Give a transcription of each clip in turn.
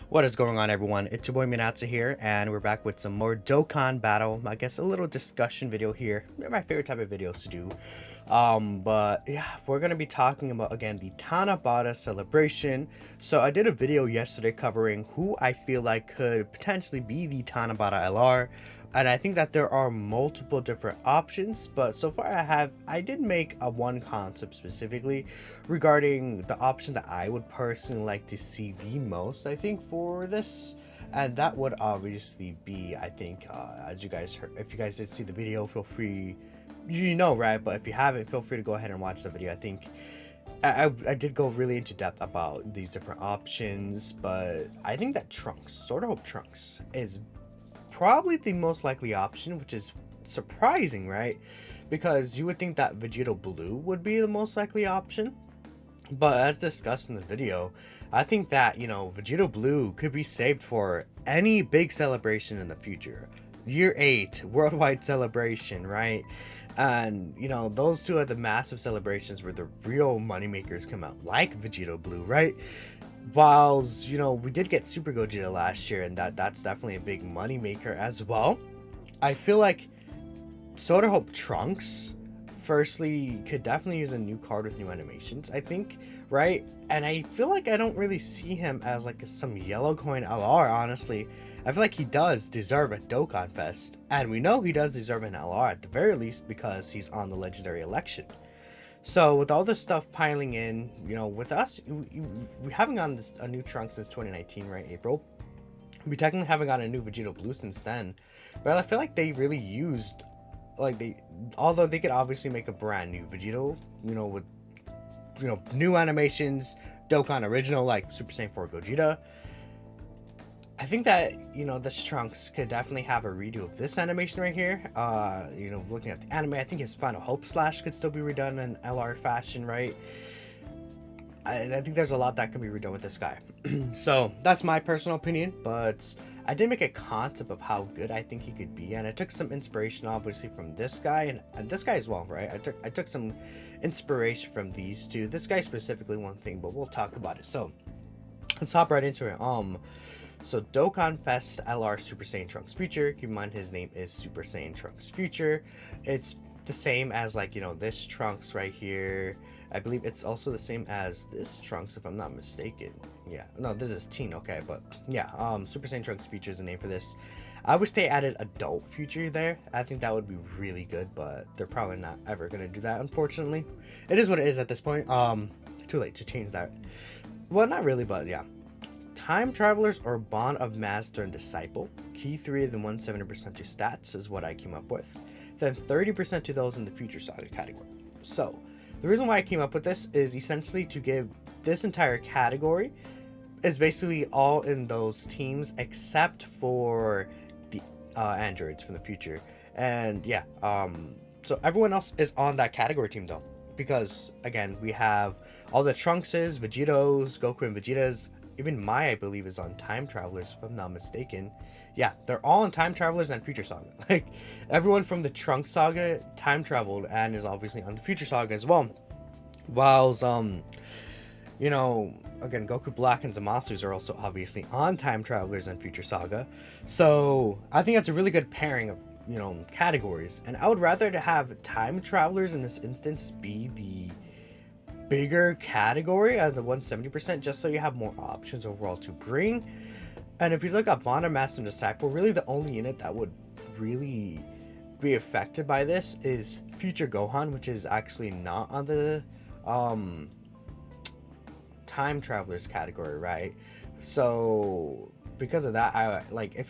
What is going on, everyone? It's your boy Minatsu here, and we're back with some more Dokkan battle. I guess a little discussion video here. They're my favorite type of videos to do. But yeah, we're gonna be talking about again the Tanabata celebration. So I did a video yesterday covering who I feel like could potentially be the Tanabata LR. And I think that there are multiple different options, but so far I did make a one concept specifically regarding the option that I would personally like to see the most, I think, for this. And that would obviously be, I think, as you guys heard, if you guys did see the video, feel free, right? But if you haven't, feel free to go ahead and watch the video. I think I did go really into depth about these different options, but I think that Trunks, sort of hope Trunks, is probably the most likely option, which is surprising, right? Because you would think that Vegito Blue would be the most likely option. But as discussed in the video, I think that, Vegito Blue could be saved for any big celebration in the future. Year 8, worldwide celebration, right? And, those two are the massive celebrations where the real moneymakers come out, like Vegito Blue, right? Whilst, we did get Super Gogeta last year, and that's definitely a big moneymaker as well. I feel like Soda Hope Trunks firstly could definitely use a new card with new animations, I think, right? And I feel like I don't really see him as like some yellow coin LR, honestly. I feel like he does deserve a Dokkanfest, and we know he does deserve an LR at the very least because he's on the legendary election. So with all this stuff piling in, with us, we haven't gotten a new Trunk since 2019, right? April. We technically haven't gotten a new Vegito Blue since then, but I feel like they really used, although they could obviously make a brand new Vegito, with, new animations, Dokkan original, like Super Saiyan 4 Gogeta. I think that, this Trunks could definitely have a redo of this animation right here. Looking at the anime, I think his Final Hope Slash could still be redone in LR fashion, right? I think there's a lot that can be redone with this guy. So that's my personal opinion, but I did make a concept of how good I think he could be, and I took some inspiration obviously from this guy and this guy as well, right? I took some inspiration from these two. This guy specifically one thing, but we'll talk about it. So let's hop right into it. So Dokkanfest LR Super Saiyan Trunks Future. Keep in mind his name is Super Saiyan Trunks Future. It's the same as this Trunks right here. I believe it's also the same as this Trunks if I'm not mistaken. Yeah, no, this is Teen, okay, but yeah, Super Saiyan Trunks Future is the name for this. I wish they added Adult Future there. I think that would be really good, but they're probably not ever gonna do that, unfortunately. It is what it is at this point. Too late to change that. Well, not really, but yeah. Time Travelers or Bond of Master and Disciple. Key 3 then 170% to stats is what I came up with. Then 30% to those in the Future Saga category. So, the reason why I came up with this is essentially to give this entire category is basically all in those teams except for the androids from the future. And yeah, so everyone else is on that category team though. Because, again, we have all the Trunkses, Vegetos, Goku and Vegetas. Even Mai, I believe, is on Time Travelers, if I'm not mistaken. Yeah, they're all on Time Travelers and Future Saga. Like, everyone from the Trunk Saga time traveled and is obviously on the Future Saga as well. Whilst, again, Goku Black and Zamasus are also obviously on Time Travelers and Future Saga. So, I think that's a really good pairing of, categories. And I would rather to have Time Travelers in this instance be the bigger category at the 170%, just so you have more options overall to bring. And if you look at Bond of Master and Disciple, really the only unit that would really be affected by this is Future Gohan, which is actually not on the Time Travelers category, right? So because of that, I like if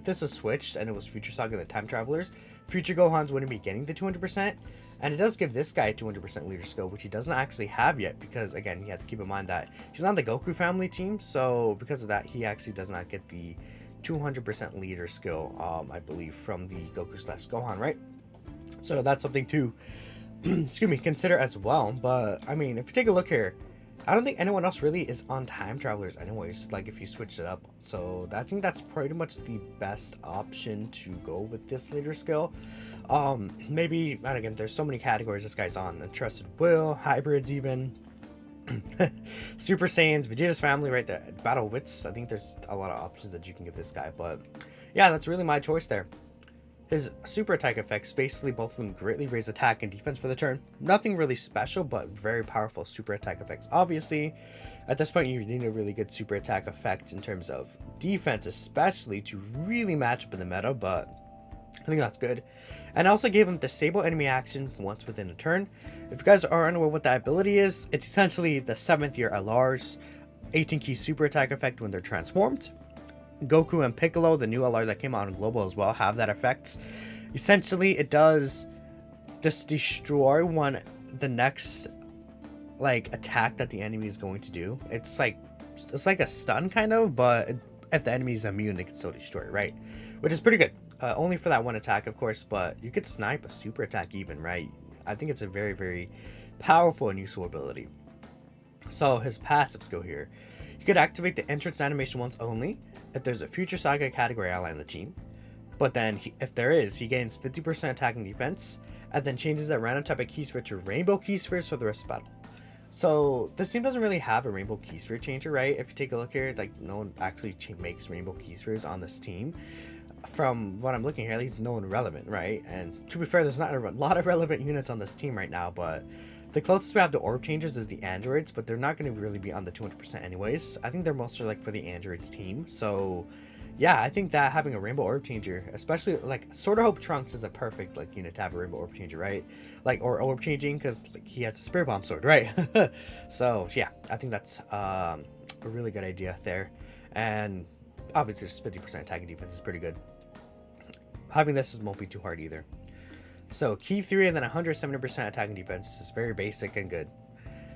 this was switched and it was Future Saga and the Time Travelers, Future Gohans wouldn't be getting the 200%. And it does give this guy 200% leader skill, which he doesn't actually have yet, because again, you have to keep in mind that he's on the Goku family team. So because of that, he actually does not get the 200% leader skill, I believe, from the Goku / Gohan, right? So that's something to excuse me, consider as well. But I mean, if you take a look here, I don't think anyone else really is on Time Travelers anyways, like if you switched it up. So I think that's pretty much the best option to go with this leader skill. Maybe, and again, there's so many categories this guy's on. Entrusted Will, Hybrids even. Super Saiyans, Vegeta's family, right there. Battle Wits. I think there's a lot of options that you can give this guy, but yeah, that's really my choice there. His super attack effects, basically both of them greatly raise attack and defense for the turn. Nothing really special, but very powerful super attack effects. Obviously, at this point, you need a really good super attack effect in terms of defense, especially to really match up in the meta, but I think that's good. And I also gave him disable enemy action once within a turn. If you guys are unaware what that ability is, it's essentially the 7th year LR's 18 key super attack effect when they're transformed. Goku and Piccolo, the new LR that came out on Global as well, have that effect. Essentially, it does just destroy the next like attack that the enemy is going to do. It's like a stun kind of, but if the enemy is immune, it can still destroy it, right? Which is pretty good. Only for that one attack, of course, but you could snipe a super attack even, right? I think it's a very, very powerful and useful ability. So his passive skill here, you could activate the entrance animation once only if there's a future Saga category ally on the team. But then if there is, he gains 50% attack and defense, and then changes that random type of key sphere to rainbow key spheres for the rest of the battle. So this team doesn't really have a rainbow key sphere changer, right? If you take a look here, like no one actually makes rainbow key spheres on this team. From what I'm looking here, at least no one relevant, right? And to be fair, there's not a lot of relevant units on this team right now, but the closest we have to orb changers is the androids, but they're not going to really be on the 200% anyways. I think they're mostly like for the androids team. So yeah, I think that having a rainbow orb changer, especially like Sword of Hope Trunks, is a perfect like unit to have a rainbow orb changer, right? Like, or orb changing, because like he has a spirit bomb sword, right? So yeah, I think that's a really good idea there. And obviously just 50% attack and defense is pretty good. Having this won't be too hard either. So key 3 and then 170% attack and defense is very basic and good.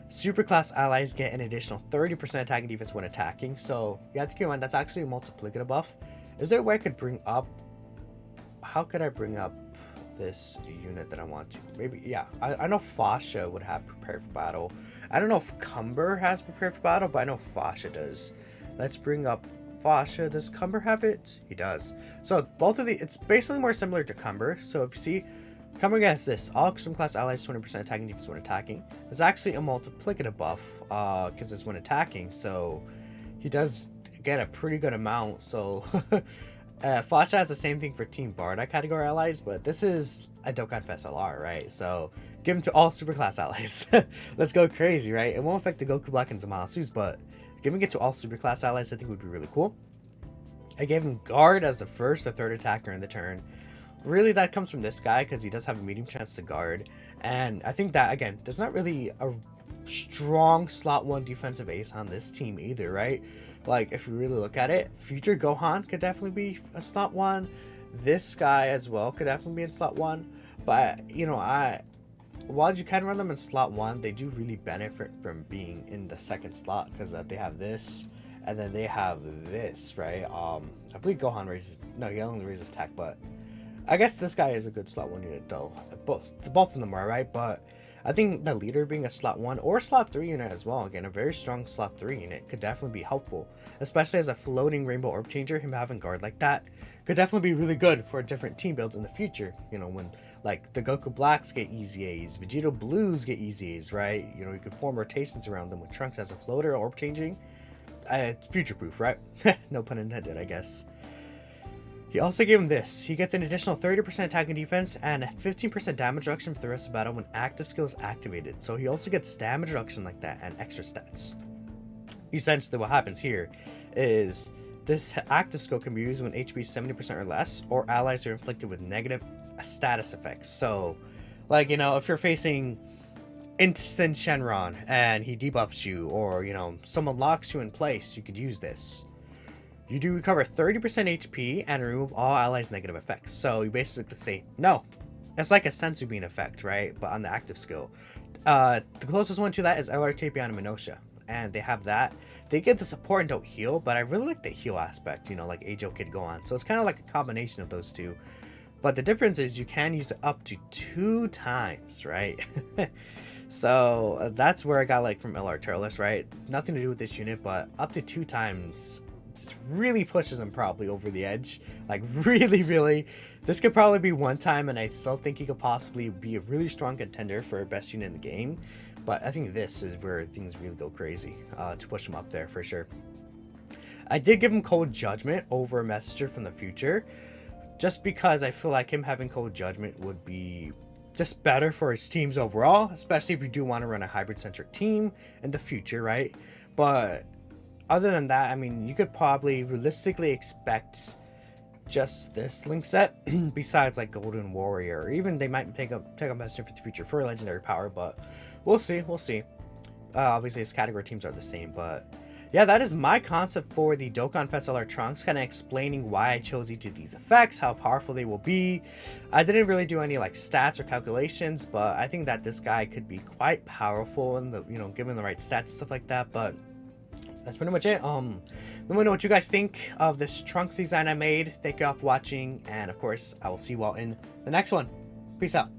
Super class allies get an additional 30% attack and defense when attacking. So you have to keep in mind that's actually a multiplicative buff. Is there a way I could bring up? How could I bring up this unit that I want to? Maybe, yeah. I know Fasha would have prepared for battle. I don't know if Cumber has prepared for battle, but I know Fasha does. Let's bring up Fasha. Does Cumber have it? He does. So both of the, it's basically more similar to Cumber. So if you see, Cumber gets this. All extreme class allies 20% attacking defense when attacking. It's actually a multiplicative buff because it's when attacking. So he does get a pretty good amount. So Fasha has the same thing for Team Barda category allies, but this is a Dokkanfest LR, right? So give him to all super class allies. Let's go crazy, right? It won't affect the Goku Black and Zamasus, but giving it to all super class allies I think would be really cool. I gave him guard as the first or third attacker in the turn. Really, that comes from this guy because he does have a medium chance to guard. And I think that, again, there's not really a strong slot 1 defensive ace on this team either, right? Like, if you really look at it, future Gohan could definitely be a slot 1. This guy as well could definitely be in slot 1. But, you know, while you can run them in slot 1, they do really benefit from being in the second slot because they have this. And then they have this, right? I believe Gohan raises... No, he only raises attack, but... I guess this guy is a good slot 1 unit though. Both of them are, right? But I think the leader being a slot 1 or slot 3 unit as well, again, a very strong slot 3 unit could definitely be helpful. Especially as a floating rainbow orb changer, him having guard like that could definitely be really good for different team builds in the future. You know, when like the Goku Blacks get easy A's, Vegeta Blues get easy A's, right? You know, you can form rotations around them with Trunks as a floater orb changing. It's future proof, right? No pun intended, I guess. He also gave him this. He gets an additional 30% attack and defense and 15% damage reduction for the rest of the battle when active skill is activated. So he also gets damage reduction like that and extra stats. Essentially what happens here is this active skill can be used when HP is 70% or less, or allies are inflicted with negative status effects. So, like, you know, if you're facing instant Shenron and he debuffs you, or, you know, someone locks you in place, you could use this. You do recover 30% HP and remove all allies' negative effects. So you basically say, no. It's like a Senzu Bean effect, right? But on the active skill. The closest one to that is LR Tapion and Minosha. And they have that. They get the support and don't heal, but I really like the heal aspect, you know, like Ajo Kid go on. So it's kind of like a combination of those two. But the difference is you can use it up to 2 times, right? So that's where I got like from LR Turles, right? Nothing to do with this unit, but up to 2 times. This really pushes him probably over the edge. Like really. This could probably be 1 time, and I still think he could possibly be a really strong contender for best unit in the game. But I think this is where things really go crazy to push him up there for sure. I did give him Cold Judgment over Messenger from the future, just because I feel like him having Cold Judgment would be just better for his teams overall, especially if you do want to run a hybrid-centric team in the future, right? But other than that, I mean, you could probably realistically expect just this link set besides like Golden Warrior, or even they might take up Messenger for the future for legendary power, but we'll see. Obviously his category teams are the same, but yeah, that is my concept for the Dokkanfest LR Trunks, kind of explaining why I chose each of these effects, how powerful they will be. I didn't really do any like stats or calculations, but I think that this guy could be quite powerful in the, given the right stats and stuff like that. But that's pretty much it. Let me know what you guys think of this Trunks design I made. Thank you all for watching, and of course I will see you all in the next one. Peace out.